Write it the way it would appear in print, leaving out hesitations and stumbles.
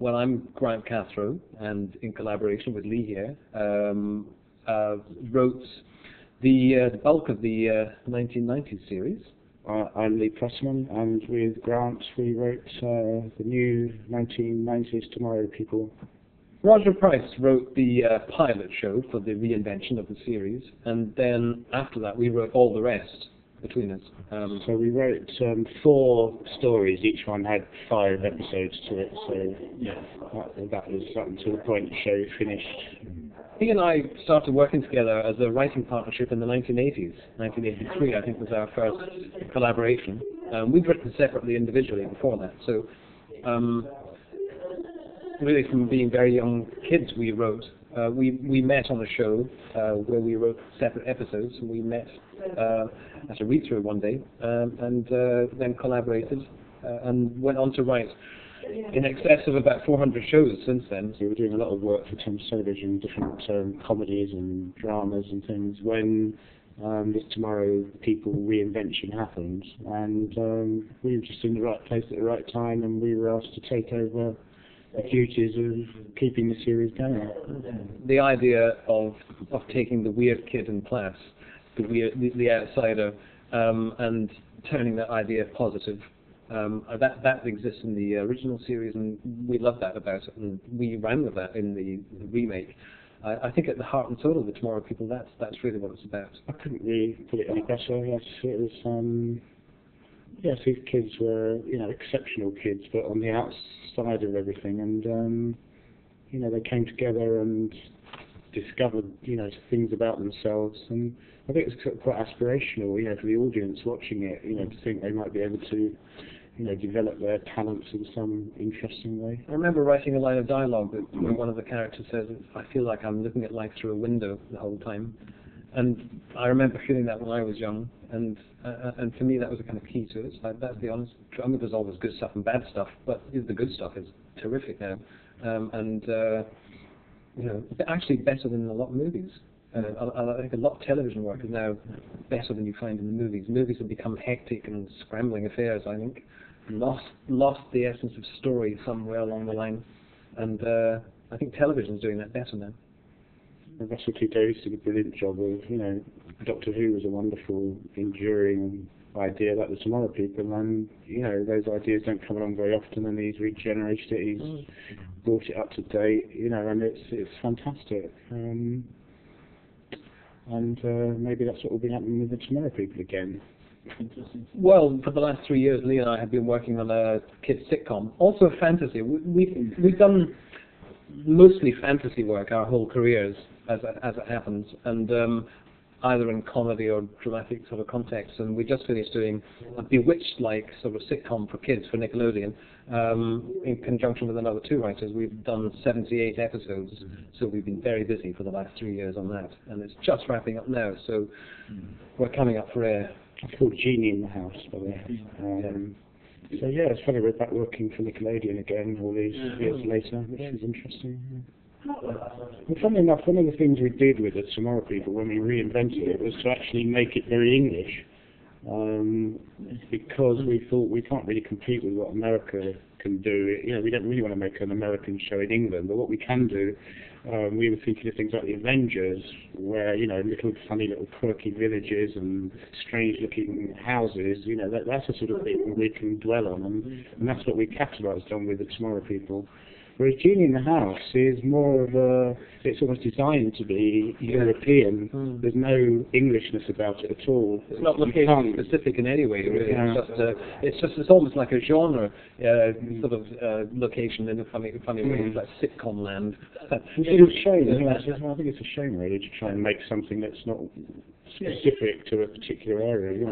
Well, I'm Grant Cathro, and in collaboration with Lee here, wrote the bulk of the 1990s series. I'm Lee Pressman, and with Grant we wrote the new 1990s Tomorrow People. Roger Price wrote the pilot show for the reinvention of the series, and then after that we wrote all the rest between us. So we wrote 4 stories, each one had 5 episodes to it, so yeah, that was up until the point the show finished. He and I started working together as a writing partnership in the 1980s. 1983, I think, was our first collaboration. We'd written separately individually before that, so really from being very young kids we wrote. We met on a show where we wrote separate episodes. We met at a read-through one day and then collaborated and went on to write in excess of about 400 shows since then. So we were doing a lot of work for Thames Television, different comedies and dramas and things, when this Tomorrow People reinvention happened, and we were just in the right place at the right time, and we were asked to take over the duties of keeping the series going. The idea of taking the weird kid in class, the outsider, and turning that idea positive, that exists in the original series, and we love that about it, and we ran with that in the remake. I think at the heart and soul of the Tomorrow People, that's really what it's about. I couldn't really put it any better. Yes, it was. Yes, these kids were, exceptional kids, but on the outside of everything, and they came together and discovered, things about themselves, and I think it's quite aspirational, for the audience watching it, to think they might be able to, develop their talents in some interesting way. I remember writing a line of dialogue that one of the characters says, "I feel like I'm looking at life through a window the whole time." And I remember feeling that when I was young, and for me that was a kind of key to it. That's the honest. I mean, there's always good stuff and bad stuff, but the good stuff is terrific now, actually better than a lot of movies. I think a lot of television work is now better than you find in the movies. Movies have become hectic and scrambling affairs, I think, lost the essence of story somewhere along the line, and I think television's doing that better now. Russell T Davies did a brilliant job of, Doctor Who was a wonderful, enduring idea like the Tomorrow People, and, those ideas don't come along very often, and he's regenerated it, he's brought it up to date, and it's fantastic. And maybe that's what will be happening with the Tomorrow People again. Well, for the last 3 years, Lee and I have been working on a kids sitcom, also a fantasy. We've done mostly fantasy work our whole careers, as it happens, and either in comedy or dramatic sort of context. And we just finished doing a Bewitched-like sort of sitcom for kids for Nickelodeon, in conjunction with another 2 writers. We've done 78 episodes, so we've been very busy for the last 3 years on that, and it's just wrapping up now, so we're coming up for air. It's called Genie in the House, by the way. So yeah, it's funny we're back working for Nickelodeon again all these years later, which is interesting. Well, funny enough, one of the things we did with the Tomorrow People when we reinvented it was to actually make it very English, because we thought we can't really compete with what America can do. We don't really want to make an American show in England, but what we can do, we were thinking of things like the Avengers, where, little funny little quirky villages and strange looking houses, that's the sort of thing we can dwell on, and that's what we capitalised on with the Tomorrow People. Whereas Genie in the House is more of it's almost designed to be European. There's no Englishness about it at all. It's not location specific in any way, really. Yeah. It's almost like a genre sort of location in a funny way. It's like sitcom land. It's a shame. I think it's a shame, really, to try and make something that's not specific to a particular area.